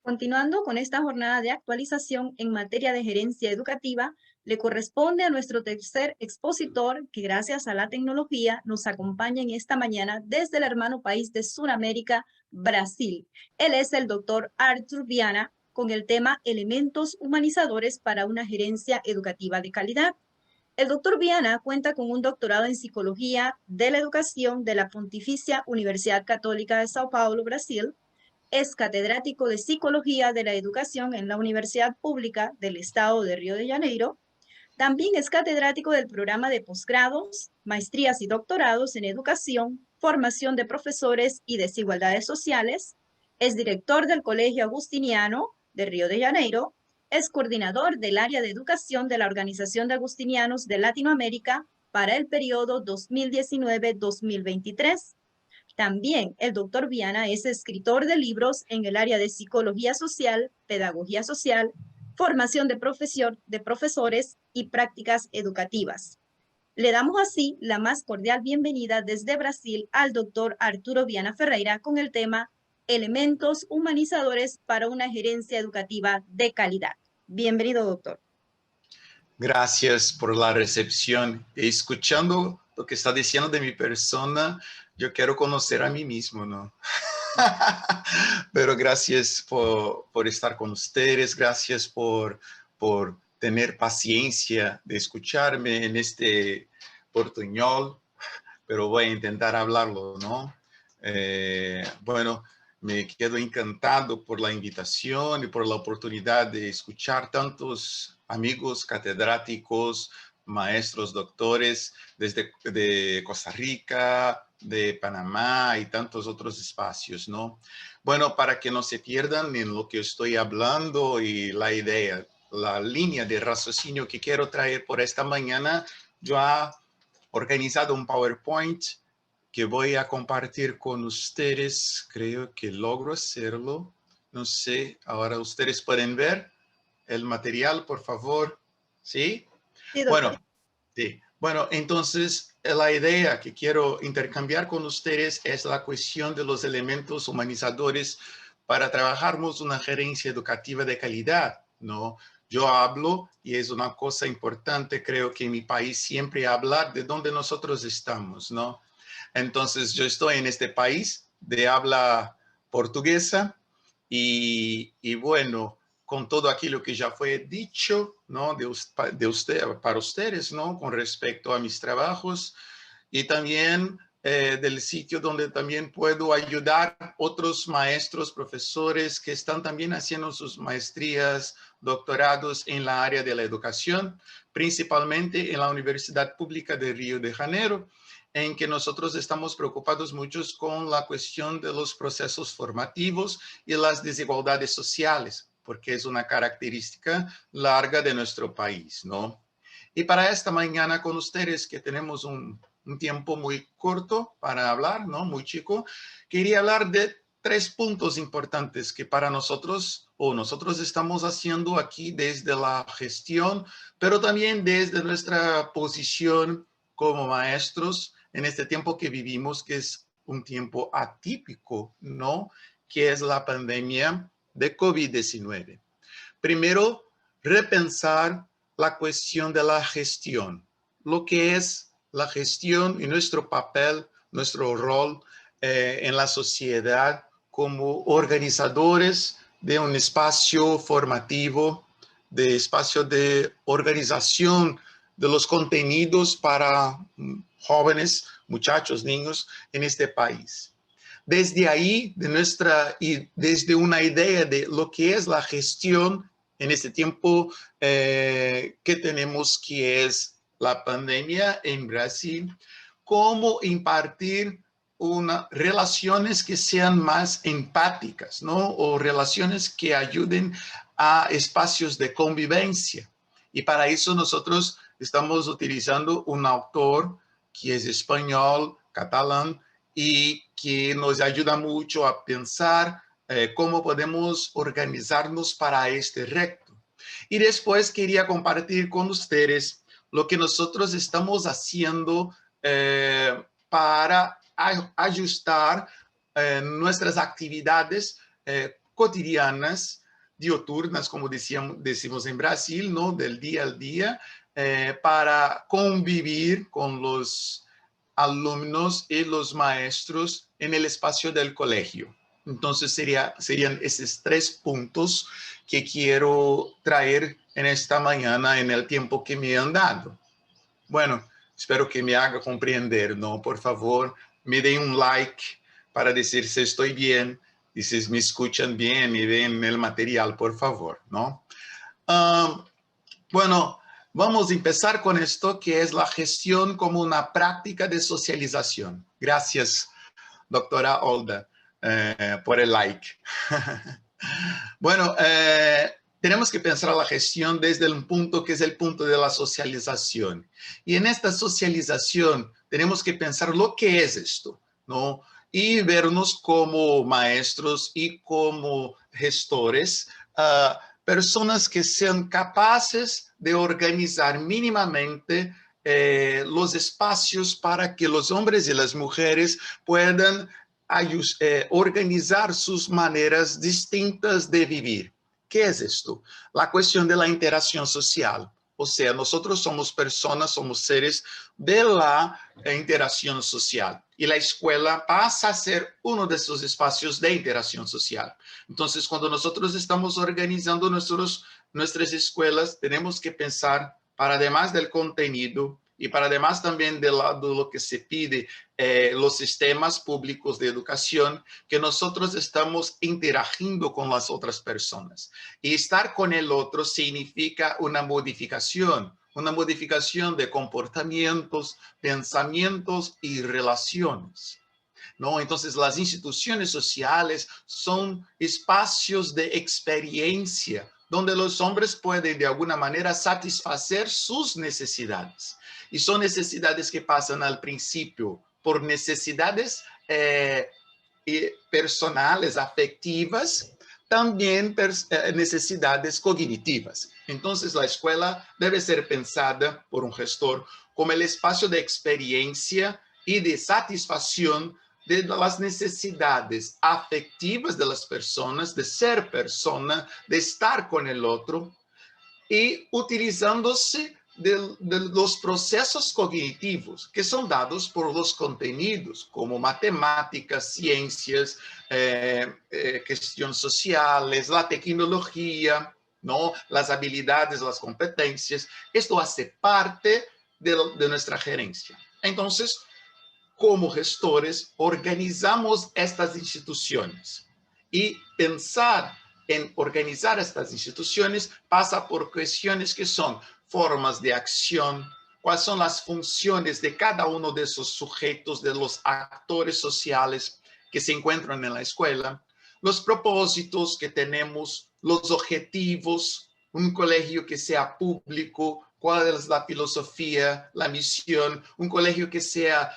Continuando con esta jornada de actualización en materia de gerencia educativa, le corresponde a nuestro tercer expositor, que gracias a la tecnología nos acompaña en esta mañana desde el hermano país de Sudamérica, Brasil. Él es el doctor Arthur Viana, con el tema Elementos humanizadores para una gerencia educativa de calidad. El doctor Viana cuenta con un doctorado en Psicología de la Educación de la Pontificia Universidad Católica de Sao Paulo, Brasil. Es catedrático de Psicología de la Educación en la Universidad Pública del Estado de Río de Janeiro. También es catedrático del programa de posgrados, maestrías y doctorados en educación, formación de profesores y desigualdades sociales. Es director del Colegio Agustiniano de Río de Janeiro. Es coordinador del área de educación de la Organización de Agustinianos de Latinoamérica para el periodo 2019-2023. También el doctor Viana es escritor de libros en el área de psicología social, pedagogía social, formación de profesores y prácticas educativas. Le damos así la más cordial bienvenida desde Brasil al doctor Arturo Viana Ferreira con el tema Elementos humanizadores para una gerencia educativa de calidad. Bienvenido, doctor. Gracias por la recepción. Escuchando lo que está diciendo de mi persona, yo quiero conocer a mí mismo, ¿no? Pero gracias por estar con ustedes, gracias por tener paciencia de escucharme en este portuñol, pero voy a intentar hablarlo, ¿no? Bueno, me quedo encantado por la invitación y por la oportunidad de escuchar tantos amigos catedráticos, maestros, doctores de Costa Rica, de Panamá y tantos otros espacios, ¿no? Bueno, para que no se pierdan en lo que estoy hablando y la idea, la línea de raciocinio que quiero traer por esta mañana, yo he organizado un PowerPoint que voy a compartir con ustedes. Creo que logro hacerlo. No sé, ahora ustedes pueden ver el material, por favor. ¿Sí? Sí, Bueno, doctor. sí. Bueno, entonces la idea que quiero intercambiar con ustedes es la cuestión de los elementos humanizadores para trabajarmos una gerencia educativa de calidad, ¿no? Yo hablo, y es una cosa importante, creo que en mi país siempre hablar de dónde nosotros estamos, ¿no? Entonces, yo estoy en este país de habla portuguesa y bueno, con todo aquello que ya fue dicho, ¿no? Para ustedes, ¿no? Con respecto a mis trabajos y también del sitio donde también puedo ayudar a otros maestros, profesores que están también haciendo sus maestrías, doctorados en la área de la educación, principalmente en la Universidad Pública de Río de Janeiro, en que nosotros estamos preocupados muchos con la cuestión de los procesos formativos y las desigualdades sociales, porque es una característica larga de nuestro país, ¿no? Y para esta mañana con ustedes, que tenemos un tiempo muy corto para hablar, ¿no? Muy chico, quería hablar de 3 puntos importantes que para nosotros, o nosotros estamos haciendo aquí desde la gestión, pero también desde nuestra posición como maestros en este tiempo que vivimos, que es un tiempo atípico, ¿no? Que es la pandemia de COVID-19. Primero, repensar la cuestión de la gestión, lo que es la gestión y nuestro papel, nuestro rol en la sociedad como organizadores de un espacio formativo, de espacio de organización de los contenidos para jóvenes, muchachos, niños en este país. Desde ahí, desde una idea de lo que es la gestión en este tiempo que tenemos, que es la pandemia en Brasil, cómo impartir relaciones que sean más empáticas, ¿no? O relaciones que ayuden a espacios de convivencia. Y para eso nosotros estamos utilizando un autor que es español, catalán, y que nos ayuda mucho a pensar cómo podemos organizarnos para este reto. Y después quería compartir con ustedes lo que nosotros estamos haciendo para ajustar nuestras actividades cotidianas, diuturnas, como decimos en Brasil, ¿no? Del día al día, para convivir con los alumnos y los maestros en el espacio del colegio. Entonces serían esos 3 puntos que quiero traer en esta mañana en el tiempo que me han dado. Bueno, espero que me haga comprender, ¿no? Por favor, me den un like para decir si estoy bien y si me escuchan bien y ven el material, por favor, ¿no? Bueno, vamos a empezar con esto que es la gestión como una práctica de socialización. Gracias, doctora Olda, por el like. Bueno, tenemos que pensar la gestión desde un punto que es el punto de la socialización. Y en esta socialización tenemos que pensar lo que es esto, ¿no? Y vernos como maestros y como gestores, personas que sean capaces de organizar mínimamente los espacios para que los hombres y las mujeres puedan organizar sus maneras distintas de vivir. ¿Qué es esto? La cuestión de la interacción social. O sea, nosotros somos personas, somos seres de la interacción social. Y la escuela pasa a ser uno de esos espacios de interacción social. Entonces, cuando nosotros estamos organizando nuestras escuelas, tenemos que pensar, para además del contenido y para además también de lo que se pide, los sistemas públicos de educación, que nosotros estamos interagiendo con las otras personas. Y estar con el otro significa una modificación de comportamientos, pensamientos y relaciones, ¿no? Entonces, las instituciones sociales son espacios de experiencia donde los hombres pueden de alguna manera satisfacer sus necesidades. Y son necesidades que pasan al principio por necesidades personales, afectivas, también necesidades cognitivas. Entonces, la escuela debe ser pensada por un gestor como el espacio de experiencia y de satisfacción de las necesidades afectivas de las personas, de ser persona, de estar con el otro, y utilizándose de los procesos cognitivos que son dados por los contenidos, como matemáticas, ciencias, cuestiones sociales, la tecnología, ¿no? Las habilidades, las competencias. Esto hace parte de nuestra gerencia. Entonces, como gestores, organizamos estas instituciones. Y pensar en organizar estas instituciones pasa por cuestiones que son formas de acción, cuáles son las funciones de cada uno de esos sujetos, de los actores sociales que se encuentran en la escuela, los propósitos que tenemos, los objetivos, un colegio que sea público, cuál es la filosofía, la misión, un colegio que sea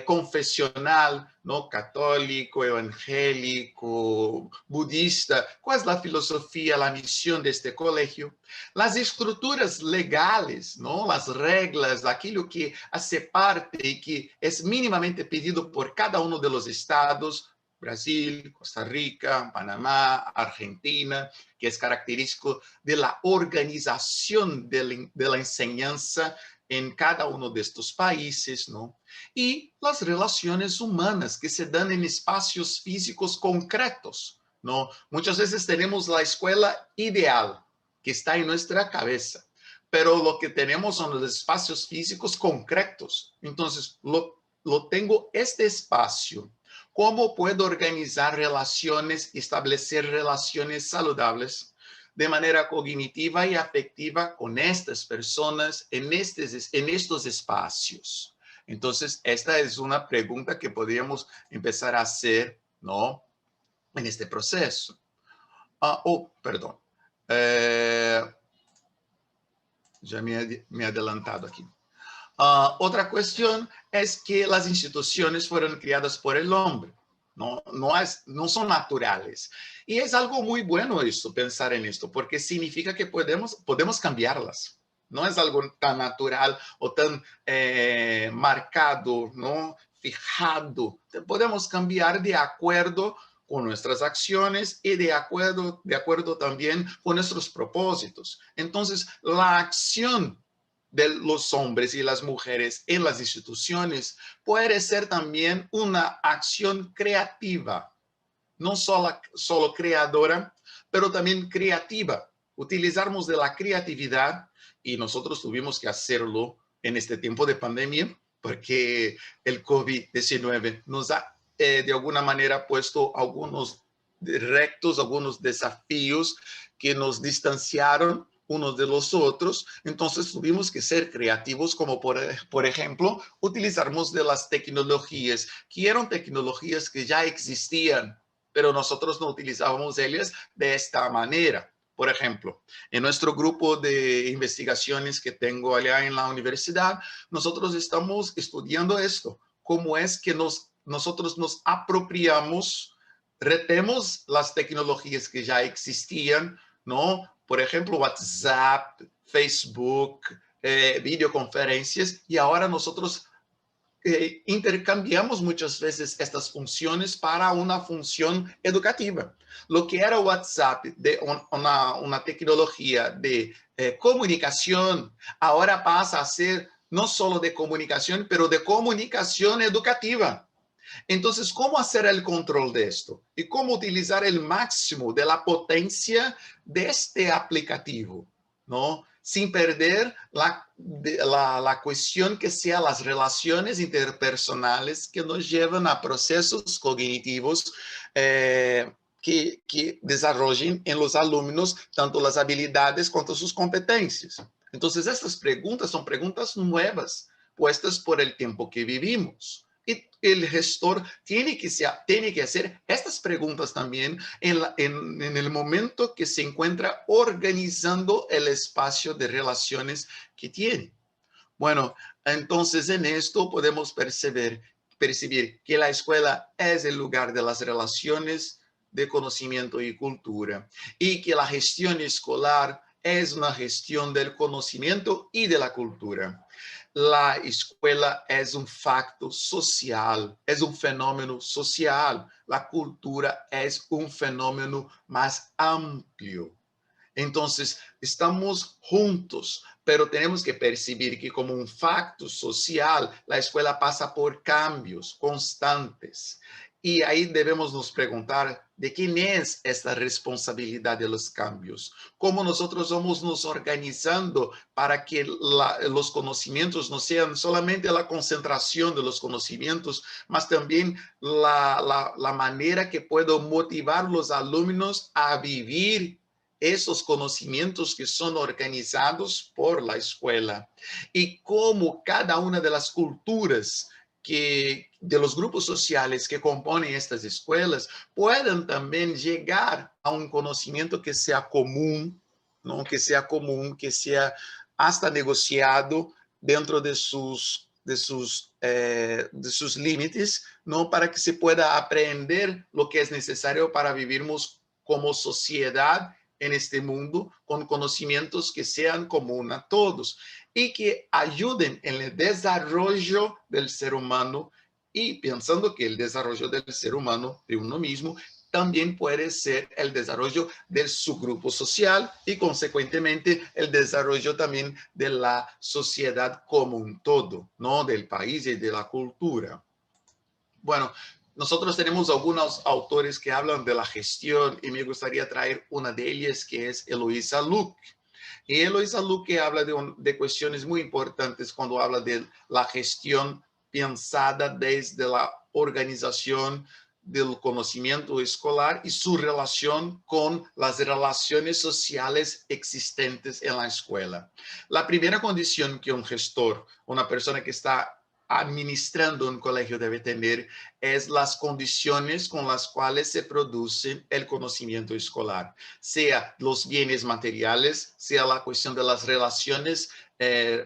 confesional, ¿no? Católico, evangélico, budista, cuál es la filosofía, la misión de este colegio, las estructuras legales, ¿no? Las reglas, aquello que hace parte y que es mínimamente pedido por cada uno de los estados, Brasil, Costa Rica, Panamá, Argentina, que es característico de la organización de la enseñanza en cada uno de estos países, ¿no? Y las relaciones humanas que se dan en espacios físicos concretos, ¿no? Muchas veces tenemos la escuela ideal que está en nuestra cabeza, pero lo que tenemos son los espacios físicos concretos. Entonces, lo tengo este espacio. ¿Cómo puedo organizar relaciones, establecer relaciones saludables de manera cognitiva y afectiva con estas personas en estos espacios? Entonces, esta es una pregunta que podríamos empezar a hacer, ¿no? En este proceso. Perdón. Ya me he adelantado aquí. Otra cuestión es que las instituciones fueron creadas por el hombre, no son naturales. Y es algo muy bueno esto, pensar en esto, porque significa que podemos cambiarlas. No es algo tan natural o tan marcado, ¿no? Fijado. Podemos cambiar de acuerdo con nuestras acciones y de acuerdo también con nuestros propósitos. Entonces, la acción de los hombres y las mujeres en las instituciones puede ser también una acción creativa, no solo creadora, pero también creativa. Utilizarnos de la creatividad, y nosotros tuvimos que hacerlo en este tiempo de pandemia, porque el COVID-19 nos ha de alguna manera puesto algunos retos, algunos desafíos que nos distanciaron unos de los otros. Entonces tuvimos que ser creativos, como por ejemplo, utilizarnos de las tecnologías, que eran tecnologías que ya existían, pero nosotros no utilizábamos ellas de esta manera. Por ejemplo, en nuestro grupo de investigaciones que tengo allá en la universidad, nosotros estamos estudiando esto, cómo es que nosotros nos apropiamos, retemos las tecnologías que ya existían, ¿no? Por ejemplo, WhatsApp, Facebook, videoconferencias, y ahora nosotros intercambiamos muchas veces estas funciones para una función educativa. Lo que era WhatsApp, de una tecnología de comunicación, ahora pasa a ser no solo de comunicación, pero de comunicación educativa. Entonces, ¿cómo hacer el control de esto? Y cómo utilizar el máximo de la potencia de este aplicativo, ¿no? Sin perder la cuestión que sea las relaciones interpersonales que nos llevan a procesos cognitivos que desarrollen en los alumnos tanto las habilidades como sus competencias. Entonces, estas preguntas son preguntas nuevas, puestas por el tiempo que vivimos. Y el gestor tiene que hacer estas preguntas también en el momento que se encuentra organizando el espacio de relaciones que tiene. Bueno, entonces en esto podemos percibir que la escuela es el lugar de las relaciones de conocimiento y cultura, y que la gestión escolar es una gestión del conocimiento y de la cultura. La escuela es un facto social, es un fenómeno social. La cultura es un fenómeno más amplio. Entonces, estamos juntos, pero tenemos que percibir que como un facto social, la escuela pasa por cambios constantes. Y ahí debemos nos preguntar de quién es esta responsabilidad de los cambios, cómo nosotros vamos nos organizando para que los conocimientos no sean solamente la concentración de los conocimientos, mas también la manera que puedo motivar los alumnos a vivir esos conocimientos que son organizados por la escuela, y cómo cada una de las culturas de los grupos sociales que componen estas escuelas puedan también llegar a un conocimiento que sea común, ¿no? Que sea hasta negociado dentro de sus límites, ¿no? Para que se pueda aprender lo que es necesario para vivirmos como sociedad en este mundo, con conocimientos que sean comunes a todos y que ayuden en el desarrollo del ser humano, y pensando que el desarrollo del ser humano de uno mismo también puede ser el desarrollo de su grupo social y consecuentemente el desarrollo también de la sociedad como un todo, ¿no? Del país y de la cultura. Bueno, nosotros tenemos algunos autores que hablan de la gestión y me gustaría traer una de ellas, que es Eloisa Luque. Y Eloisa Luque habla de cuestiones muy importantes cuando habla de la gestión pensada desde la organización del conocimiento escolar y su relación con las relaciones sociales existentes en la escuela. La primera condición que un gestor, una persona que está administrando un colegio debe tener es las condiciones con las cuales se produce el conocimiento escolar, sea los bienes materiales, sea la cuestión de las relaciones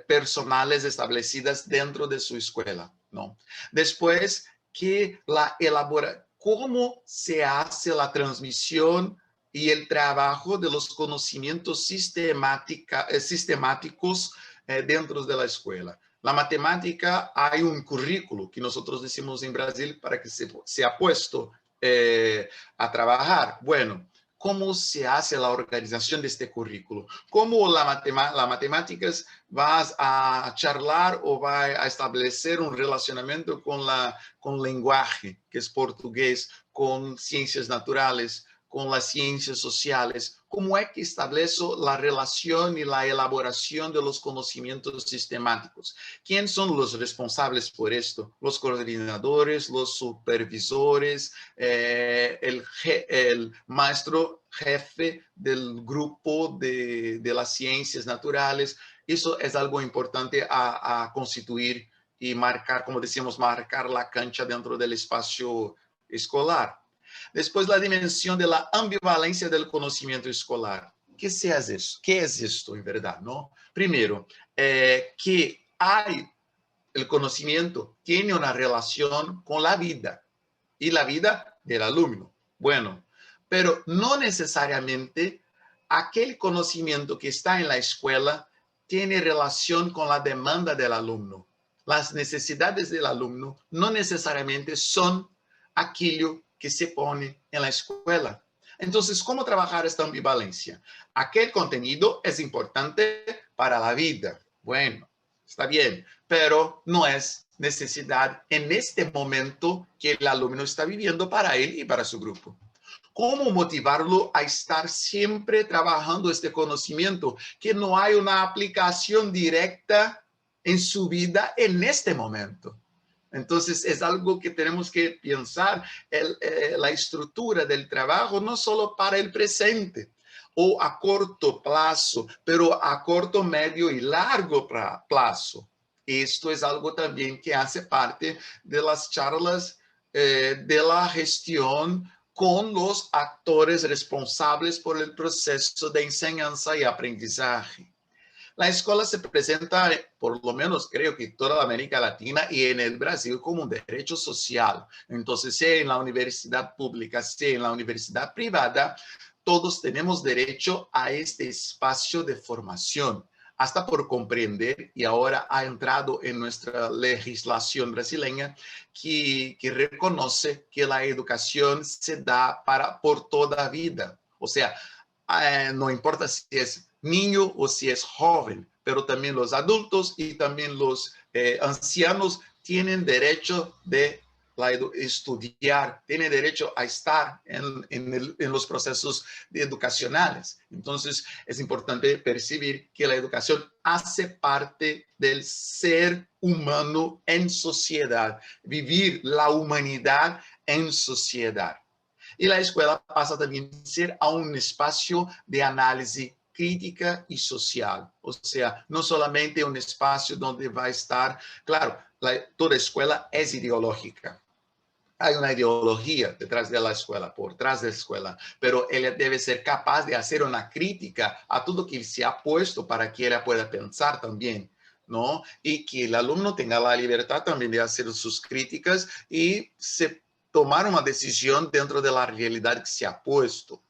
personales establecidas dentro de su escuela, ¿no? Después, que la elabora, cómo se hace la transmisión y el trabajo de los conocimientos sistemáticos dentro de la escuela. La matemática, hay un currículo que nosotros decimos en Brasil para que se ha puesto a trabajar. Bueno, ¿cómo se hace la organización de este currículo? ¿Cómo la matemáticas vas a charlar o va a establecer un relacionamiento con lenguaje, que es portugués, con ciencias naturales, con las ciencias sociales? ¿Cómo es que establezo la relación y la elaboración de los conocimientos sistemáticos? ¿Quién son los responsables por esto? Los coordinadores, los supervisores, el maestro jefe del grupo de las ciencias naturales. Eso es algo importante a constituir y marcar, como decíamos, marcar la cancha dentro del espacio escolar. Después, la dimensión de la ambivalencia del conocimiento escolar. ¿Qué es eso? ¿Qué es esto en verdad? ¿No? Primero, que hay el conocimiento tiene una relación con la vida y la vida del alumno. Bueno, pero no necesariamente aquel conocimiento que está en la escuela tiene relación con la demanda del alumno. Las necesidades del alumno no necesariamente son aquello que se pone en la escuela. Entonces, ¿cómo trabajar esta ambivalencia? Aquel contenido es importante para la vida. Bueno, está bien, pero no es necesidad en este momento que el alumno está viviendo para él y para su grupo. ¿Cómo motivarlo a estar siempre trabajando este conocimiento que no hay una aplicación directa en su vida en este momento? Entonces, es algo que tenemos que pensar, la estructura del trabajo, no solo para el presente o a corto plazo, pero a corto, medio y largo plazo. Esto es algo también que hace parte de las charlas de la gestión con los actores responsables por el proceso de enseñanza y aprendizaje. La escuela se presenta, por lo menos creo que en toda la América Latina y en el Brasil, como un derecho social. Entonces, sea en la universidad pública, sea en la universidad privada, todos tenemos derecho a este espacio de formación, hasta por comprender, y ahora ha entrado en nuestra legislación brasileña, que reconoce que la educación se da por toda vida. O sea, no importa si es niño o si es joven, pero también los adultos y también los ancianos tienen derecho de estudiar, tienen derecho a estar en los procesos educacionales. Entonces, es importante percibir que la educación hace parte del ser humano en sociedad, vivir la humanidad en sociedad. Y la escuela pasa también a ser a un espacio de análisis crítica y social. O sea, no solamente un espacio donde va a estar, claro, toda escuela es ideológica. Hay una ideología detrás de la escuela, por detrás de la escuela, pero él debe ser capaz de hacer una crítica a todo que se ha puesto para que ella pueda pensar también, ¿no? Y que el alumno tenga la libertad también de hacer sus críticas y tomar una decisión dentro de la realidad que se ha puesto.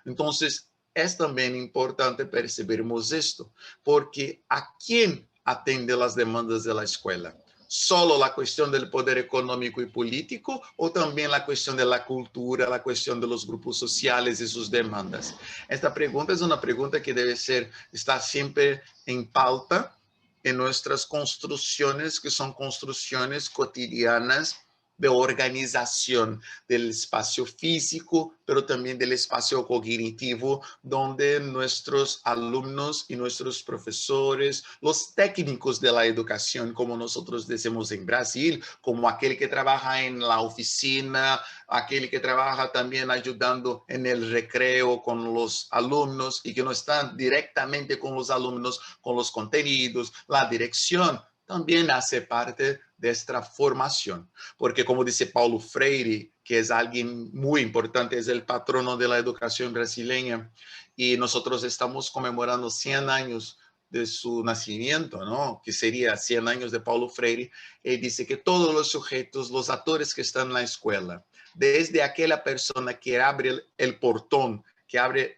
Entonces, es también importante percibirmos esto, porque ¿a quién atiende las demandas de la escuela? ¿Solo la cuestión del poder económico y político o también la cuestión de la cultura, la cuestión de los grupos sociales y sus demandas? Esta pregunta es una pregunta que debe estar siempre en pauta en nuestras construcciones, que son construcciones cotidianas de organización del espacio físico, pero también del espacio cognitivo, donde nuestros alumnos y nuestros profesores, los técnicos de la educación, como nosotros decimos en Brasil, como aquel que trabaja en la oficina, aquel que trabaja también ayudando en el recreo con los alumnos y que no están directamente con los alumnos, con los contenidos, la dirección, también hace parte de esta formación. Porque como dice Paulo Freire, que es alguien muy importante, es el patrono de la educación brasileña, y nosotros estamos conmemorando 100 años de su nacimiento, ¿no? Que sería 100 años de Paulo Freire. Él dice que todos los sujetos, los actores que están en la escuela, desde aquella persona que abre el portón, que abre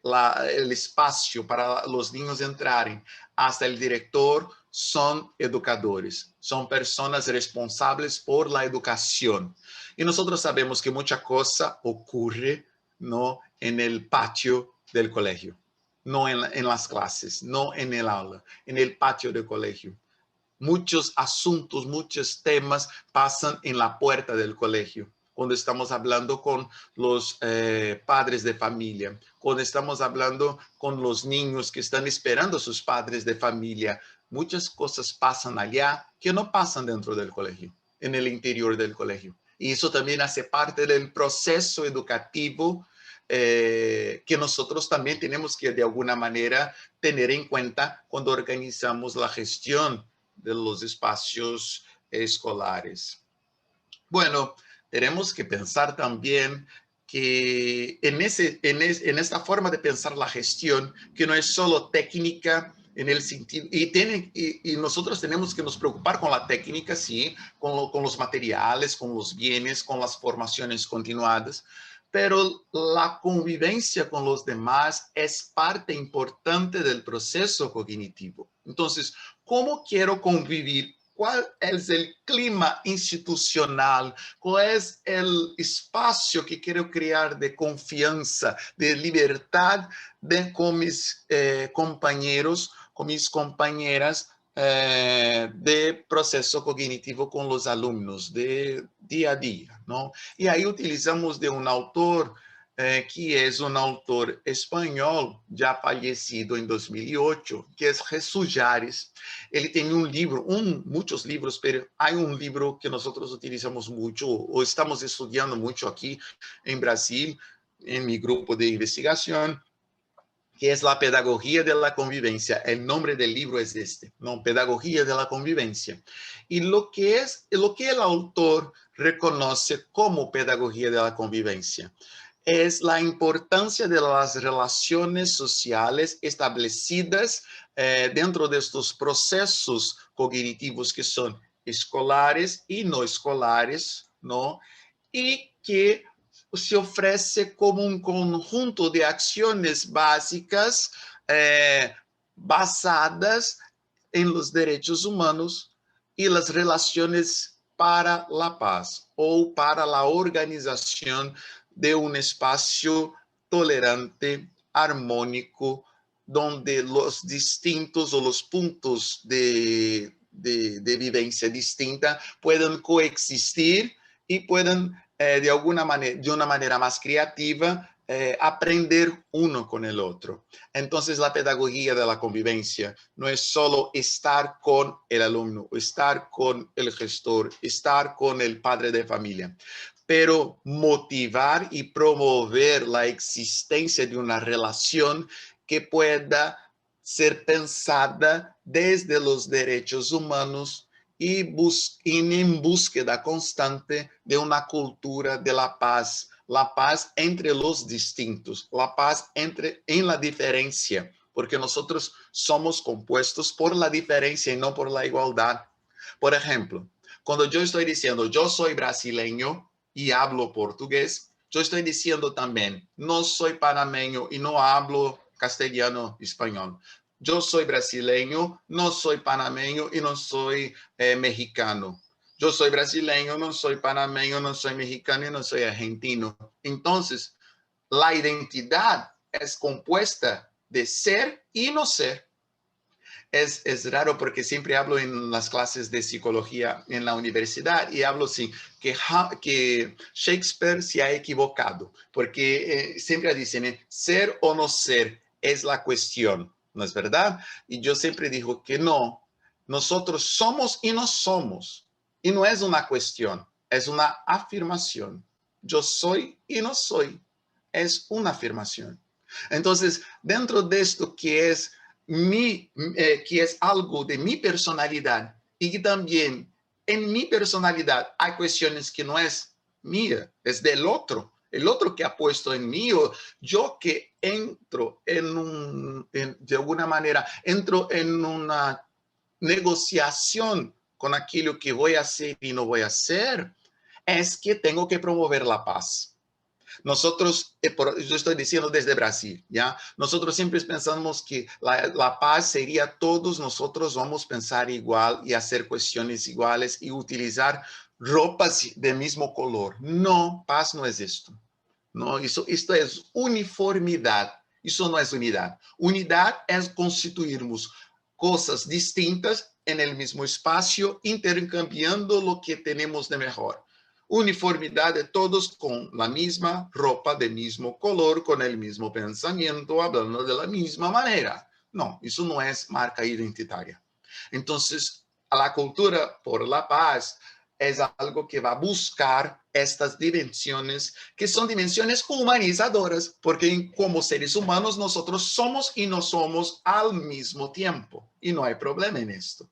el espacio para los niños entrarem, hasta el director, son educadores, son personas responsables por la educación. Y nosotros sabemos que mucha cosa ocurre, ¿no?, en el patio del colegio, no en las clases, no en el aula, en el patio del colegio. Muchos asuntos, muchos temas pasan en la puerta del colegio. Cuando estamos hablando con los padres de familia, cuando estamos hablando con los niños que están esperando a sus padres de familia, muchas cosas pasan allá que no pasan dentro del colegio, en el interior del colegio. Y eso también hace parte del proceso educativo que nosotros también tenemos que de alguna manera tener en cuenta cuando organizamos la gestión de los espacios escolares. Bueno, tenemos que pensar también que en esta forma de pensar la gestión, que no es solo técnica en el sentido, y nosotros tenemos que nos preocupar con la técnica, sí, con los materiales, con los bienes, con las formaciones continuadas, pero la convivencia con los demás es parte importante del proceso cognitivo. Entonces, ¿cómo quiero convivir? ¿Cuál es el clima institucional? ¿Cuál es el espacio que quiero crear de confianza, de libertad con mis compañeros, con mis compañeras de proceso cognitivo con los alumnos, de día a día, ¿no? Y ahí utilizamos de un autor que es un autor español ya fallecido en 2008, que es Jesús Yares. Ele tem um livro, muitos livros, pero há um livro que nós utilizamos muito, ou estamos estudando muito aqui em Brasil, em meu grupo de investigação, que é a Pedagogía de la Convivencia. El nombre del libro es este, ¿no? Pedagogía de la Convivencia. Y lo que el autor reconoce como pedagogía de la convivencia es la importancia de las relaciones sociales establecidas dentro de estos procesos cognitivos que son escolares y no escolares, ¿no? Y que se ofrece como un conjunto de acciones básicas basadas en los derechos humanos y las relaciones para la paz o para la organización de un espacio tolerante, armónico, donde los distintos o los puntos de vivencia distinta puedan coexistir y puedan de alguna manera, de una manera más creativa, aprender uno con el otro. Entonces, la pedagogía de la convivencia no es solo estar con el alumno, estar con el gestor, estar con el padre de familia, pero motivar y promover la existencia de una relación que pueda ser pensada desde los derechos humanos y en búsqueda constante de una cultura de la paz entre los distintos, la paz en la diferencia, porque nosotros somos compuestos por la diferencia y no por la igualdad. Por ejemplo, cuando yo estoy diciendo yo soy brasileño y hablo portugués, yo estoy diciendo también no soy panameño y no hablo castellano español. Yo soy brasileño, no soy panameño y no soy mexicano. Yo soy brasileño, no soy panameño, no soy mexicano y no soy argentino. Entonces, la identidad es compuesta de ser y no ser. Es raro porque siempre hablo en las clases de psicología en la universidad y hablo así, que Shakespeare se ha equivocado, porque siempre dicen, ser o no ser es la cuestión, ¿no es verdad? Y yo siempre digo que no, nosotros somos y no somos, y no es una cuestión, es una afirmación. Yo soy y no soy, es una afirmación. Entonces, dentro de esto que es que es algo de mi personalidad y que también en mi personalidad hay cuestiones que no es mía, es del otro, el otro que ha puesto en mí, o yo que entro de alguna manera, entro en una negociación con aquello que voy a hacer y no voy a hacer, es que tengo que promover la paz. Nosotros, yo estoy diciendo desde Brasil, ¿ya? Nosotros siempre pensamos que la paz sería todos nosotros vamos a pensar igual y hacer cuestiones iguales y utilizar ropas de mismo color. No, paz no es esto. No, esto es uniformidad. Eso no es unidad. Unidad es constituirmos cosas distintas en el mismo espacio, intercambiando lo que tenemos de mejor. Uniformidad de todos con la misma ropa de mismo color, con el mismo pensamiento, hablando de la misma manera. No, eso no es marca identitaria. Entonces, a la cultura por la paz es algo que va a buscar estas dimensiones, que son dimensiones humanizadoras, porque como seres humanos nosotros somos y no somos al mismo tiempo, y no hay problema en esto.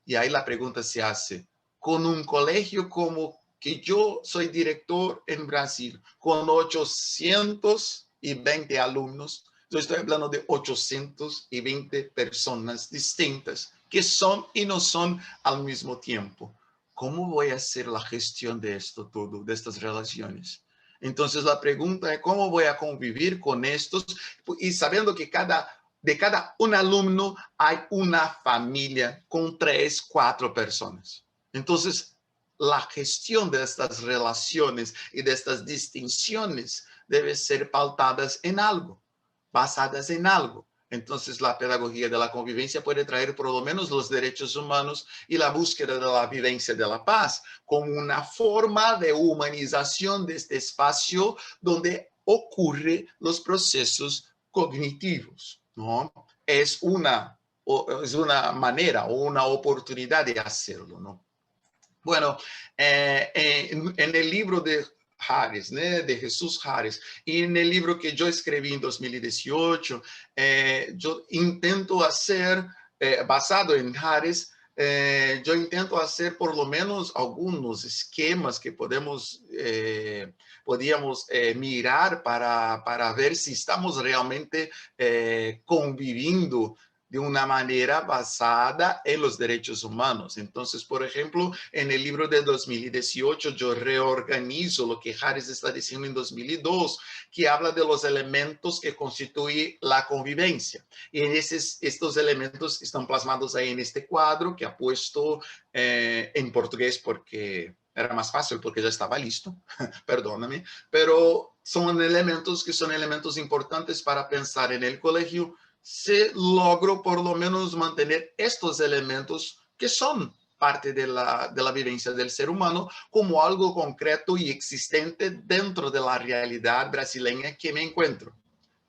Y ahí la pregunta se hace, con un colegio como que yo soy director en Brasil, con 820 alumnos, yo estoy hablando de 820 personas distintas que son y no son al mismo tiempo. ¿Cómo voy a hacer la gestión de esto todo, de estas relaciones? Entonces la pregunta es, ¿cómo voy a convivir con estos? Y sabiendo que de cada un alumno hay una familia con 3, 4 personas. Entonces, la gestión de estas relaciones y de estas distinciones debe ser pautadas en algo, basadas en algo. Entonces, la pedagogía de la convivencia puede traer por lo menos los derechos humanos y la búsqueda de la vivencia de la paz como una forma de humanización de este espacio donde ocurren los procesos cognitivos, ¿no? Es una manera o una oportunidad de hacerlo, ¿no? Bueno, en el libro de Harris, né, de Jesús Harris, y en el libro que yo escribí en 2018, yo intento hacer, basado en Harris, yo intento hacer por lo menos algunos esquemas que podíamos mirar para ver si estamos realmente conviviendo de una manera basada en los derechos humanos. Entonces, por ejemplo, en el libro de 2018, yo reorganizo lo que Harris está diciendo en 2002, que habla de los elementos que constituyen la convivencia. Y estos elementos están plasmados ahí en este cuadro que ha puesto en portugués porque era más fácil porque ya estaba listo, perdóname, pero son elementos que son elementos importantes para pensar en el colegio. Se logró por lo menos mantener estos elementos que son parte de la vivencia del ser humano como algo concreto y existente dentro de la realidad brasileña que me encuentro.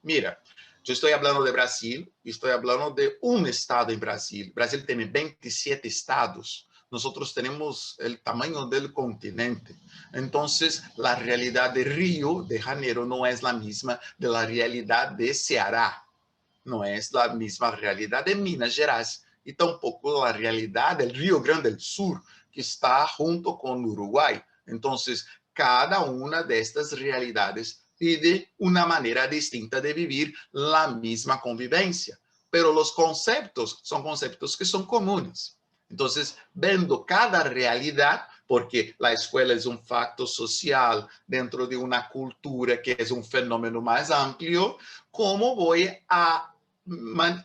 Mira, yo estoy hablando de Brasil y estoy hablando de un estado en Brasil. Brasil tiene 27 estados. Nosotros tenemos el tamaño del continente. Entonces, la realidad de Río de Janeiro no es la misma de la realidad de Ceará. No es la misma realidad de Minas Gerais y tampoco la realidad del Río Grande del Sur, que está junto con Uruguay. Entonces, cada una de estas realidades pide una manera distinta de vivir la misma convivencia, pero los conceptos son conceptos que son comunes. Entonces, viendo cada realidad, porque la escuela es un facto social dentro de una cultura que es un fenómeno más amplio, ¿cómo voy a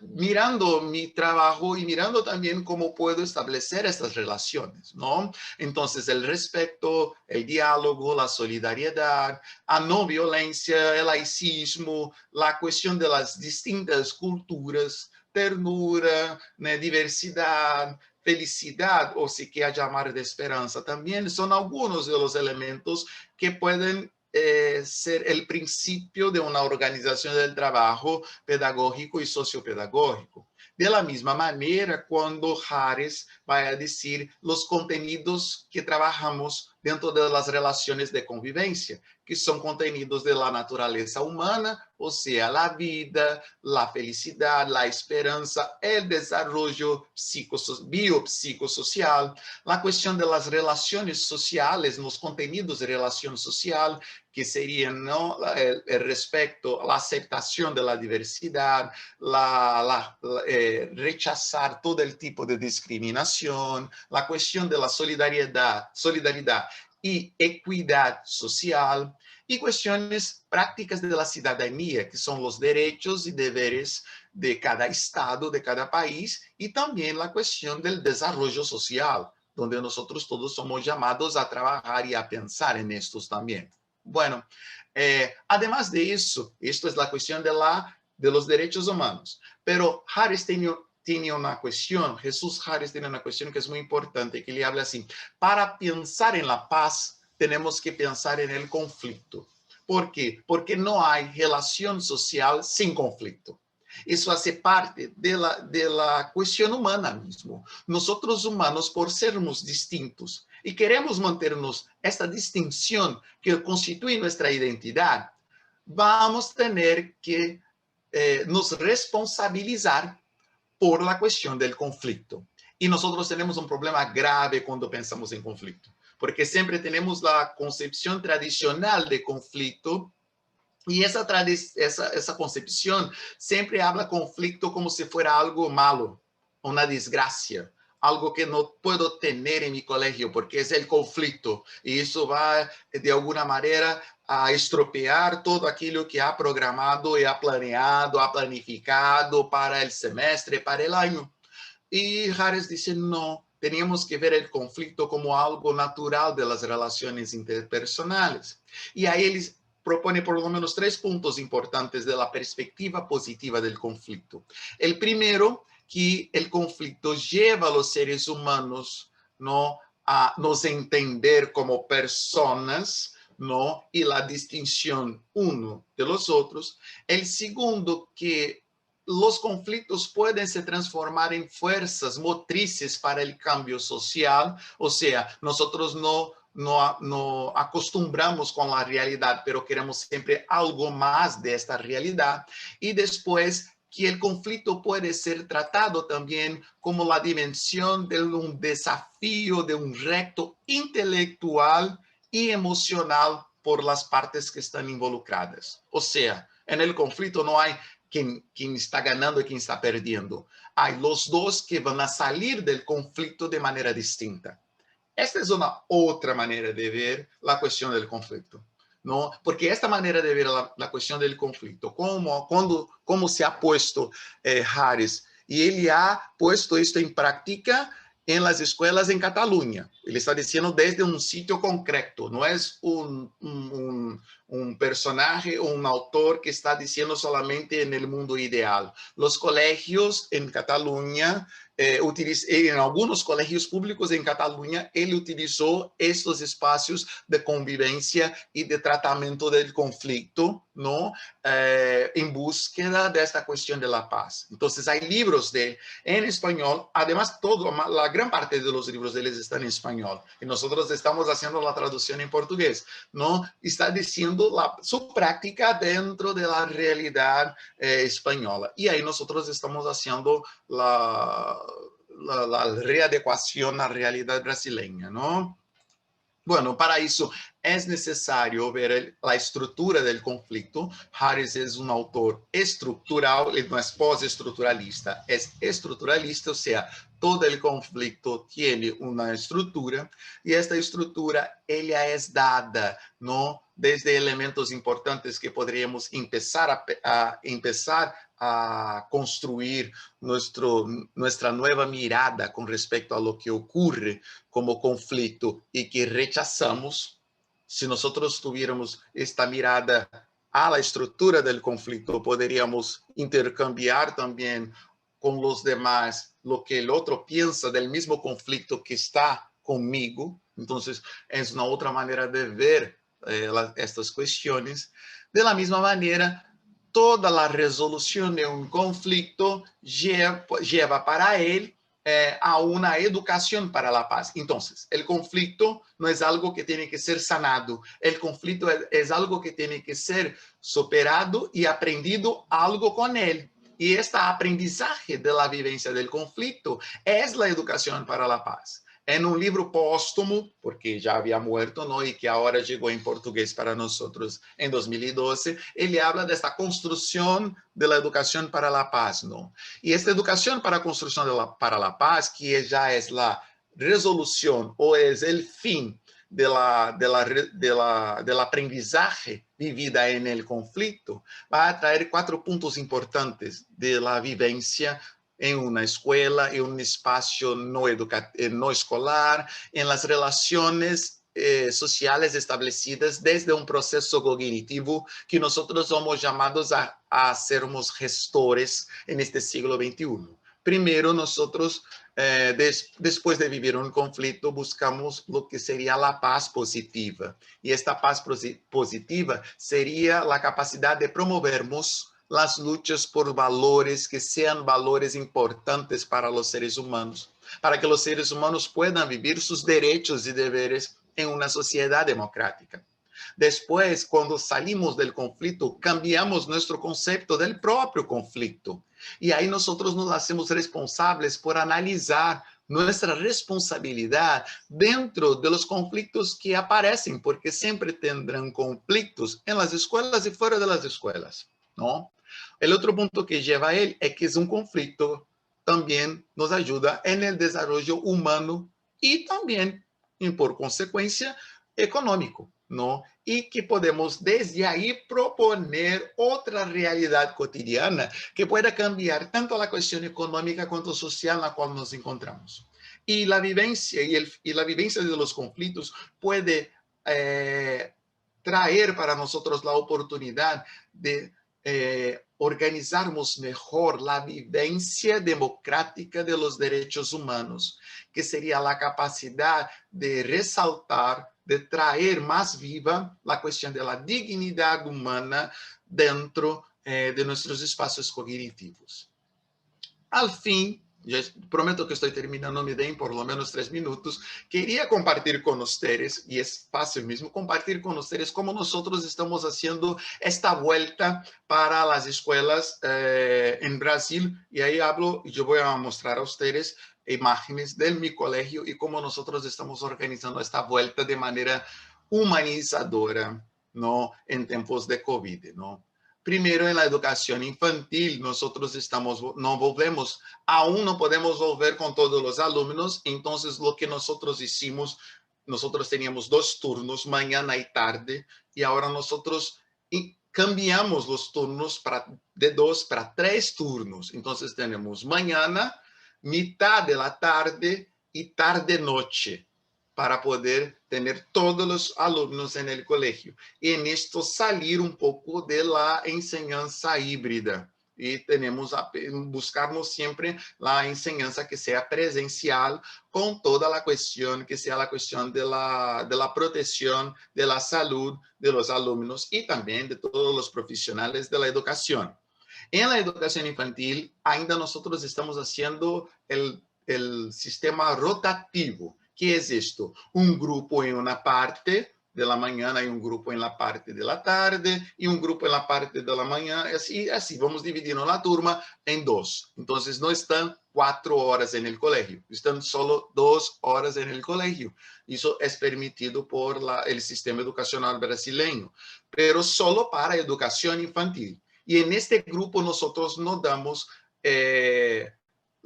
mirando mi trabajo y mirando también cómo puedo establecer estas relaciones, ¿no? Entonces, el respeto, el diálogo, la solidaridad, la no violencia, el laicismo, la cuestión de las distintas culturas, ternura, ¿no? Diversidad, felicidad, o si quiera llamar de esperanza, también son algunos de los elementos que pueden ser el principio de una organización del trabajo pedagógico y sociopedagógico. De la misma manera, cuando Harris va a decir los contenidos que trabajamos dentro de las relaciones de convivencia, que son contenidos de la naturaleza humana, o sea, la vida, la felicidad, la esperanza, el desarrollo biopsicosocial, la cuestión de las relaciones sociales, los contenidos de relación social, que serían, ¿no? el respeto, la aceptación de la diversidad, rechazar todo el tipo de discriminación, la cuestión de la solidaridad y equidad social, y cuestiones prácticas de la ciudadanía, que son los derechos y deberes de cada estado, de cada país, y también la cuestión del desarrollo social, donde nosotros todos somos llamados a trabajar y a pensar en estos también. Bueno, además de eso, esto es la cuestión de los derechos humanos, pero Harris tiene una cuestión, Jesús Harris tiene una cuestión que es muy importante, que le habla así: para pensar en la paz, tenemos que pensar en el conflicto. ¿Por qué? Porque no hay relación social sin conflicto. Eso hace parte de la cuestión humana mismo. Nosotros humanos, por sermos distintos y queremos mantenernos esta distinción que constituye nuestra identidad, vamos a tener que nos responsabilizar por la cuestión del conflicto. Y nosotros tenemos un problema grave cuando pensamos en conflicto, porque siempre tenemos la concepción tradicional de conflicto. Y esa concepción siempre habla conflicto como si fuera algo malo, una desgracia, algo que no puedo tener en mi colegio porque es el conflicto. Y eso va, de alguna manera, a estropear todo aquello que ha programado y ha planeado, ha planificado para el semestre, para el año. Y Harris dice, no, teníamos que ver el conflicto como algo natural de las relaciones interpersonales. Y ahí él propone por lo menos 3 puntos importantes de la perspectiva positiva del conflicto. El primero, que el conflicto lleva a los seres humanos, ¿no?, a nos entender como personas, ¿no?, y la distinción uno de los otros. El segundo, que los conflictos pueden se transformar en fuerzas motrices para el cambio social, o sea, nosotros no acostumbramos con la realidad, pero queremos siempre algo más de esta realidad. Y después, que el conflicto puede ser tratado también como la dimensión de un desafío, de un reto intelectual y emocional por las partes que están involucradas. O sea, en el conflicto no hay quien está ganando y quien está perdiendo. Hay los dos que van a salir del conflicto de manera distinta. Esta es una otra manera de ver la cuestión del conflicto, ¿no? Porque esta manera de ver la cuestión del conflicto, cómo se ha puesto Harris, y él ha puesto esto en práctica en las escuelas en Cataluña. Él está diciendo desde un sitio concreto, no es un personaje o un autor que está diciendo solamente en el mundo ideal. Los colegios en Cataluña, en algunos colegios públicos en Cataluña, él utilizó estos espacios de convivencia y de tratamiento del conflicto, ¿no? En búsqueda de esta cuestión de la paz. Entonces hay libros en español, además la gran parte de los libros de él están en español, y nosotros estamos haciendo la traducción en portugués, ¿no? Está diciendo su práctica dentro de la realidad española, y ahí nosotros estamos haciendo la readecuación a la realidad brasileña, ¿no? Bueno, para eso es necesario ver la estructura del conflicto. Harris es un autor estructural, él no es postestructuralista, es estructuralista, o sea, todo el conflicto tiene una estructura, y esta estructura, ella es dada, ¿no?, desde elementos importantes que podríamos empezar a construir nuestra nueva mirada con respecto a lo que ocurre como conflicto y que rechazamos. Si nosotros tuviéramos esta mirada a la estructura del conflicto, podríamos intercambiar también con los demás lo que el otro piensa del mismo conflicto que está conmigo. Entonces, es una otra manera de ver estas cuestiones. De la misma manera, toda la resolución de un conflicto lleva para él a una educación para la paz. Entonces, el conflicto no es algo que tiene que ser sanado, el conflicto es algo que tiene que ser superado y aprendido algo con él. Y este aprendizaje de la vivencia del conflicto es la educación para la paz. En un libro póstumo, porque ya había muerto, ¿no?, y que ahora llegó en portugués para nosotros en 2012, él habla de esta construcción de la educación para la paz, ¿no? Y esta educación para construcción para la paz, que ya es la resolución o es el fin del aprendizaje vivida en el conflicto, va a traer 4 puntos importantes de la vivencia en una escuela, en un espacio no escolar, en las relaciones sociales establecidas desde un proceso cognitivo que nosotros somos llamados a sermos gestores en este siglo XXI. Primero, nosotros, después de vivir un conflicto, buscamos lo que sería la paz positiva. Y esta paz positiva sería la capacidad de promovermos las luchas por valores que sean valores importantes para los seres humanos, para que los seres humanos puedan vivir sus derechos y deberes en una sociedad democrática. Después, cuando salimos del conflicto, cambiamos nuestro concepto del propio conflicto. Y ahí nosotros nos hacemos responsables por analizar nuestra responsabilidad dentro de los conflictos que aparecen, porque siempre tendrán conflictos en las escuelas y fuera de las escuelas, ¿no? El otro punto que lleva a él es que es un conflicto también nos ayuda en el desarrollo humano y también, y por consecuencia, económico, ¿no? Y que podemos desde ahí proponer otra realidad cotidiana que pueda cambiar tanto la cuestión económica cuanto social en la cual nos encontramos. Y la vivencia, y la vivencia de los conflictos puede traer para nosotros la oportunidad de organizarmos mejor la vivencia democrática de los derechos humanos, que sería la capacidad de resaltar, de traer más viva la cuestión de la dignidad humana dentro de nuestros espacios cognitivos. Al fin, ya prometo que estoy terminando mi idea en por lo menos 3 minutos. Quería compartir con ustedes, y es fácil mismo, compartir con ustedes cómo nosotros estamos haciendo esta vuelta para las escuelas en Brasil. Y ahí hablo, yo voy a mostrar a ustedes imágenes de mi colegio y cómo nosotros estamos organizando esta vuelta de manera humanizadora, ¿no? En tiempos de COVID, ¿no? Primero, en la educación infantil, nosotros no volvemos, aún no podemos volver con todos los alumnos, entonces lo que nosotros hicimos, nosotros teníamos 2 turnos, mañana y tarde, y ahora nosotros cambiamos los turnos de 2 para 3 turnos. Entonces tenemos mañana, mitad de la tarde y tarde-noche, para poder tener todos los alumnos en el colegio. Y en esto salir un poco de la enseñanza híbrida. Y tenemos buscarnos siempre la enseñanza que sea presencial, con toda la cuestión, que sea la cuestión de la protección, de la salud de los alumnos y también de todos los profesionales de la educación. En la educación infantil, ainda nosotros estamos haciendo el sistema rotativo. ¿Qué es esto? Un grupo en una parte de la mañana y un grupo en la parte de la tarde y un grupo en la parte de la mañana. Así vamos dividiendo la turma en 2. Entonces no están 4 horas en el colegio, están solo 2 horas en el colegio. Eso es permitido por el sistema educacional brasileño, pero solo para educación infantil. Y en este grupo nosotros no damos el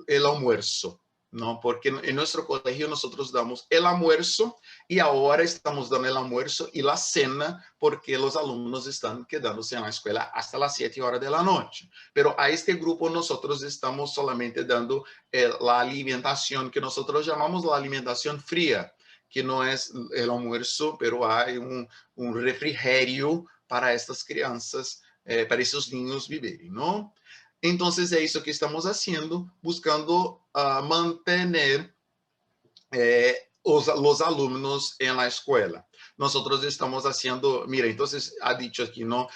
almuerzo, ¿no? Porque en nuestro colegio nosotros damos el almuerzo y ahora estamos dando el almuerzo y la cena porque los alumnos están quedándose en la escuela hasta las 7 horas de la noche. Pero a este grupo nosotros estamos solamente dando la alimentación que nosotros llamamos la alimentación fría, que no es el almuerzo, pero hay un refrigerio para estas crianças, para esos niños vivirem, ¿no? Entonces es eso que estamos haciendo, buscando mantener los alumnos en la escuela. Nosotros estamos haciendo, mira, entonces ha dicho aquí, ¿no?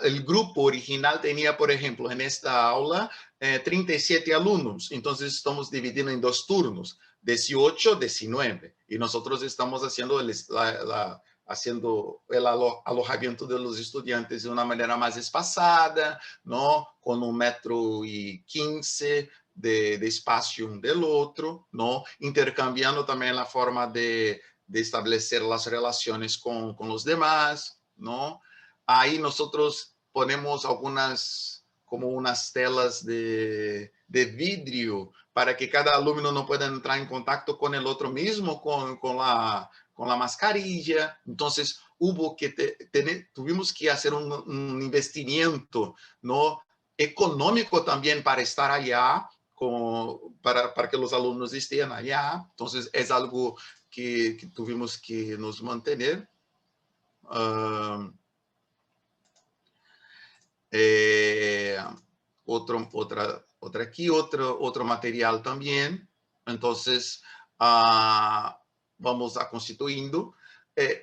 El grupo original tenía, por ejemplo, en esta aula 37 alumnos, entonces estamos dividiendo en 2 turnos, 18, 19, y nosotros estamos haciendo haciendo el alojamiento de los estudiantes de una manera más espaciada, ¿no? Con 1,15 m de espacio un del otro, ¿no? Intercambiando también la forma de establecer las relaciones con los demás, ¿no? Ahí nosotros ponemos como unas telas de vidrio para que cada alumno no pueda entrar en contacto con el otro mismo, con con la mascarilla. Entonces, tuvimos que hacer un investimiento, ¿no?, económico también para estar allá, para que los alumnos estén allá. Entonces, es algo que tuvimos que nos mantener. Otro material también. Entonces, vamos a constituyendo.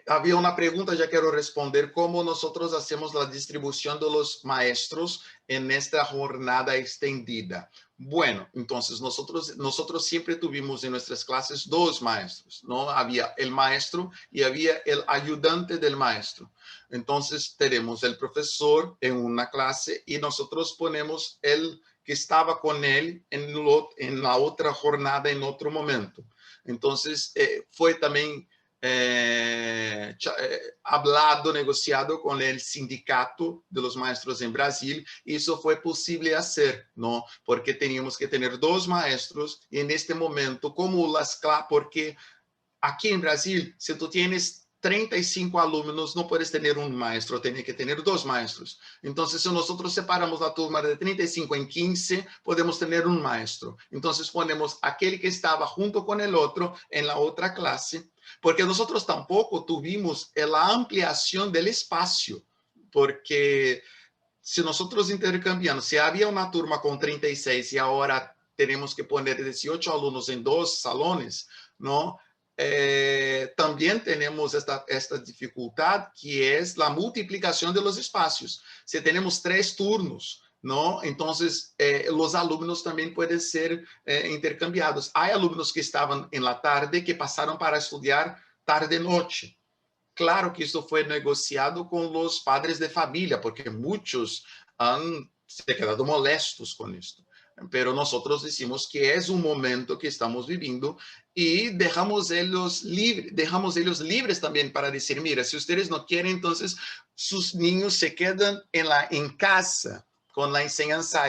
Había una pregunta, ya quiero responder, ¿cómo nosotros hacemos la distribución de los maestros en esta jornada extendida? Bueno, entonces nosotros siempre tuvimos en nuestras clases 2 maestros, ¿no? Había el maestro y había el ayudante del maestro. Entonces tenemos el profesor en una clase y nosotros ponemos el que estaba con él en la otra jornada, en otro momento. Entonces fue también hablado, negociado con el sindicato de los maestros en Brasil, y eso fue posible hacer, ¿no? Porque teníamos que tener 2 maestros y en este momento, porque aquí en Brasil, si tú tienes 35 alumnos, no puedes tener un maestro, tienes que tener 2 maestros. Entonces, si nosotros separamos la turma de 35 en 15, podemos tener un maestro. Entonces, ponemos aquel que estaba junto con el otro en la otra clase, porque nosotros tampoco tuvimos la ampliación del espacio, porque si nosotros intercambiamos, si había una turma con 36 y ahora tenemos que poner 18 alumnos en 2 salones, ¿no? También tenemos esta dificultad, que es la multiplicación de los espacios. Si tenemos 3 turnos, ¿no? Entonces, los alumnos también pueden ser intercambiados. Hay alumnos que estaban en la tarde que pasaron para estudiar tarde-noche. Claro que esto fue negociado con los padres de familia, porque muchos han se quedado molestos con esto. Pero nosotros decimos que es un momento que estamos viviendo y dejamos ellos libres también para decir, mira, si ustedes no quieren, entonces sus niños se quedan en casa con la enseñanza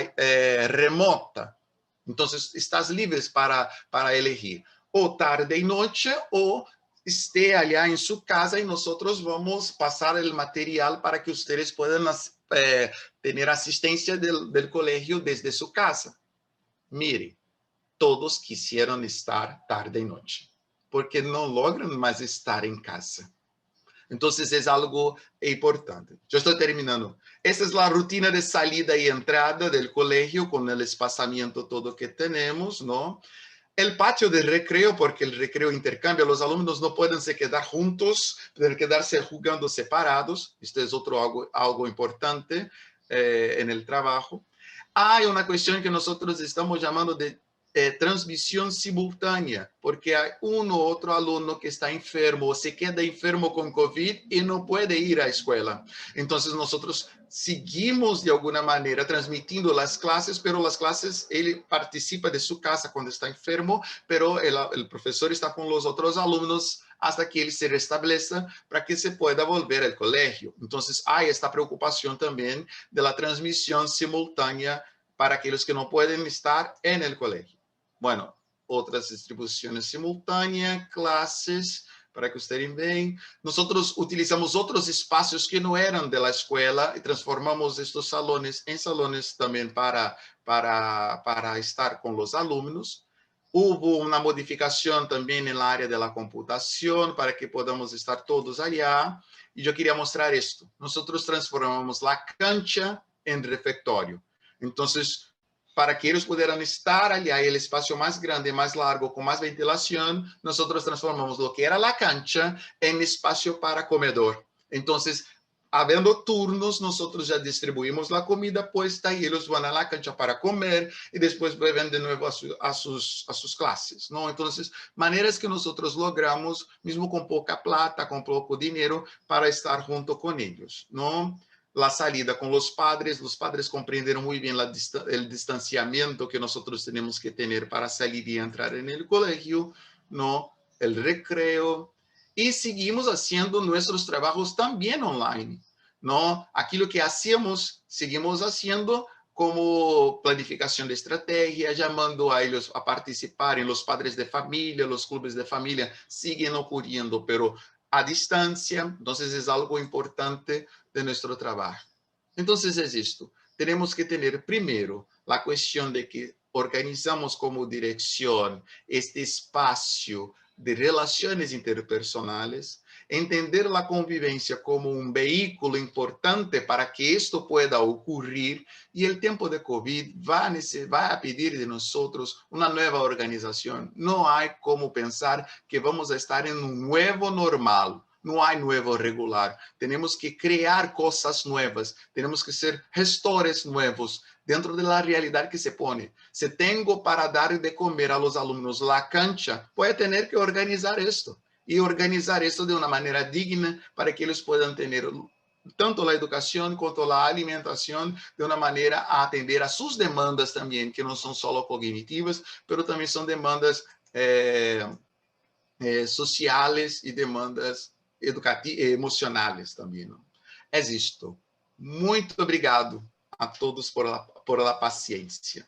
remota. Entonces, estás libres para elegir o tarde y noche o esté allá en su casa y nosotros vamos a pasar el material para que ustedes puedan tener asistencia del colegio desde su casa. Mire, todos quisieron estar tarde y noche, porque no logran más estar en casa. Entonces es algo importante. Yo estoy terminando. Esta es la rutina de salida y entrada del colegio con el espaciamiento todo que tenemos, ¿no? El patio de recreo, porque el recreo intercambia, los alumnos no pueden se quedar juntos, pueden quedarse jugando separados. Esto es algo importante en el trabajo. Hay una cuestión que nosotros estamos llamando de transmisión simultánea, porque hay uno u otro alumno que está enfermo o se queda enfermo con COVID y no puede ir a la escuela. Entonces nosotros seguimos de alguna manera transmitiendo las clases, pero las clases, él participa de su casa cuando está enfermo, pero el profesor está con los otros alumnos hasta que él se restablezca para que se pueda volver al colegio. Entonces hay esta preocupación también de la transmisión simultánea para aquellos que no pueden estar en el colegio. Bueno, otras distribuciones simultáneas, clases, para que ustedes vean. Nosotros utilizamos otros espacios que no eran de la escuela y transformamos estos salones en salones también para estar con los alumnos. Hubo una modificación también en el área de la computación para que podamos estar todos allá. Y yo quería mostrar esto. Nosotros transformamos la cancha en refectorio. Entonces, para que ellos pudieran estar allá, el espacio más grande, más largo, con más ventilación, nosotros transformamos lo que era la cancha en espacio para comedor. Entonces, habiendo turnos, nosotros ya distribuimos la comida puesta y ellos van a la cancha para comer y después vuelven de nuevo a sus clases, ¿no? Entonces, maneras que nosotros logramos, mismo con poca plata, con poco dinero, para estar junto con ellos, ¿no? La salida con los padres comprendieron muy bien el distanciamiento que nosotros tenemos que tener para salir y entrar en el colegio, ¿no? El recreo, y seguimos haciendo nuestros trabajos también online, ¿no? Aquello que hacíamos, seguimos haciendo como planificación de estrategia, llamando a ellos a participar en los padres de familia, los clubes de familia siguen ocurriendo, pero a distancia. Entonces es algo importante de nuestro trabajo. Entonces es esto, tenemos que tener primero la cuestión de que organizamos como dirección este espacio de relaciones interpersonales, entender la convivencia como un vehículo importante para que esto pueda ocurrir, y el tiempo de COVID va a pedir de nosotros una nueva organización. No hay como pensar que vamos a estar en un nuevo normal. No hay nuevo regular. Tenemos que crear cosas nuevas. Tenemos que ser gestores nuevos dentro de la realidad que se pone. Si tengo para dar de comer a los alumnos la cancha, voy a tener que organizar esto. Y organizar esto de una manera digna para que ellos puedan tener tanto la educación como la alimentación de una manera a atender a sus demandas también, que no son solo cognitivas, pero también son demandas sociales e demandas emocionais também. É isto. Muito obrigado a todos por la paciência.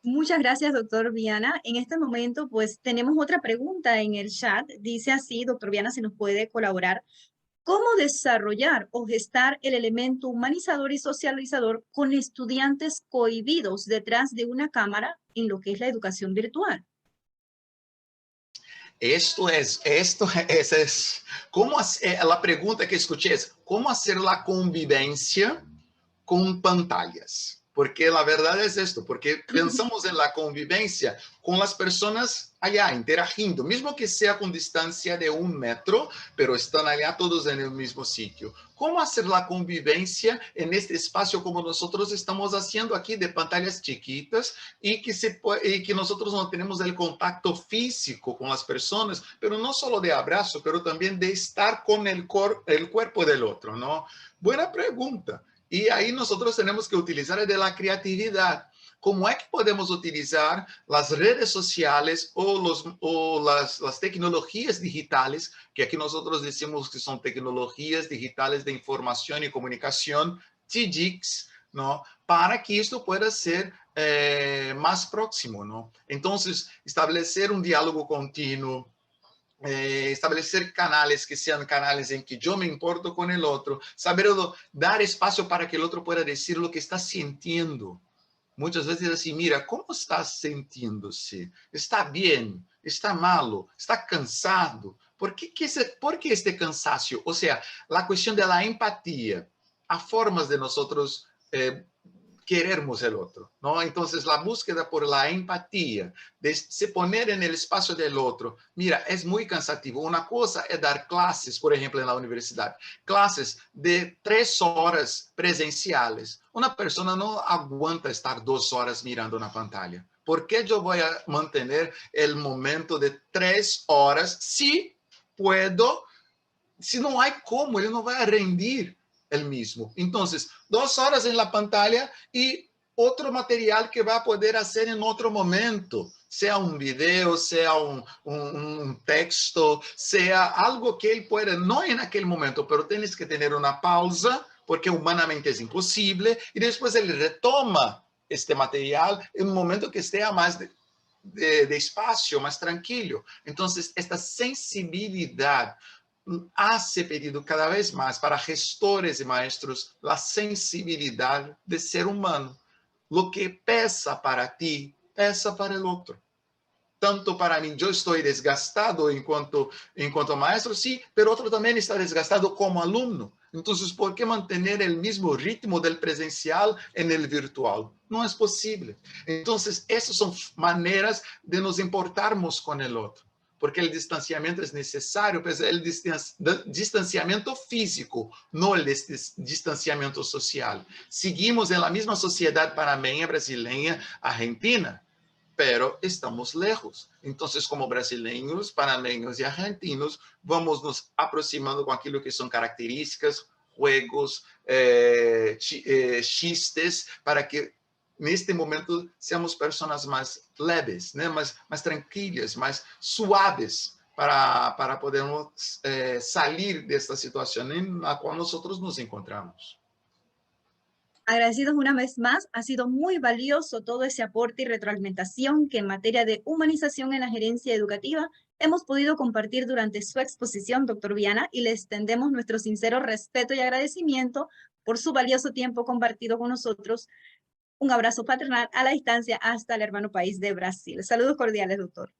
Muchas gracias, doctor Viana. En este momento, pues tenemos otra pregunta en el chat. Dice así, doctor Viana, si nos puede colaborar. ¿Cómo desarrollar o gestar el elemento humanizador y socializador con estudiantes cohibidos detrás de una cámara en lo que es la educación virtual? Como a pergunta que escutei é como fazer a convivência com pantallas. Porque la verdad es esto, porque pensamos en la convivencia con las personas allá, interagiendo, mismo que sea con distancia de 1 metro, pero están allá todos en el mismo sitio. ¿Cómo hacer la convivencia en este espacio como nosotros estamos haciendo aquí, de pantallas chiquitas, y que nosotros no tenemos el contacto físico con las personas, pero no solo de abrazo, pero también de estar con el cuerpo del otro, ¿no? Buena pregunta. Y ahí nosotros tenemos que utilizar de la creatividad. ¿Cómo es que podemos utilizar las redes sociales o las tecnologías digitales, que aquí nosotros decimos que son tecnologías digitales de información y comunicación, TICs, ¿no? Para que esto pueda ser más próximo, ¿no? Entonces, establecer un diálogo continuo, establecer canales que sean canales en que yo me importo con el otro, saber dar espacio para que el otro pueda decir lo que está sintiendo. Muchas veces así, mira, ¿cómo estás sintiéndose? ¿Está bien? ¿Está malo? ¿Está cansado? ¿Por qué este cansancio? O sea, la cuestión de la empatía, a formas de nosotros querermos el otro, ¿no? Entonces, la búsqueda por la empatía, de se poner en el espacio del otro. Mira, es muy cansativo. Una cosa es dar clases, por ejemplo, en la universidad, clases de 3 horas presenciales. Una persona no aguanta estar 2 horas mirando una pantalla. ¿Por qué yo voy a mantener el momento de 3 horas si puedo? Si no hay cómo, ele no va a rendir el mismo. Entonces, 2 horas en la pantalla y otro material que va a poder hacer en otro momento, sea un video, sea un texto, sea algo que él pueda, no en aquel momento, pero tienes que tener una pausa, porque humanamente es imposible, y después él retoma este material en un momento que esté a más de espacio, más tranquilo. Entonces, esta sensibilidad hace pedido cada vez más para gestores y maestros la sensibilidad de ser humano. Lo que pesa para ti, pesa para el otro. Tanto para mí, yo estoy desgastado en cuanto maestro, sí, pero otro también está desgastado como alumno. Entonces, ¿por qué mantener el mismo ritmo del presencial en el virtual? No es posible. Entonces, esas son maneras de nos importarmos con el otro, porque el distanciamiento es necesario, pues el distanciamiento físico, no el distanciamiento social. Seguimos en la misma sociedad panameña, brasileña, argentina, pero estamos lejos. Entonces, como brasileños, panameños y argentinos, vamos nos aproximando con aquello que son características, juegos, chistes, para que neste momento seamos personas mais leves, né? mais tranquilas, mais suaves, para podermos sair desta situação na qual nós nos encontramos. Agradecidos una vez más, ha sido muy valioso todo ese aporte y retroalimentación que en materia de humanización en la gerencia educativa hemos podido compartir durante su exposición, doctor Viana, y le extendemos nuestro sincero respeto y agradecimiento por su valioso tiempo compartido con nosotros. Un abrazo paternal a la distancia hasta el hermano país de Brasil. Saludos cordiales, doctor.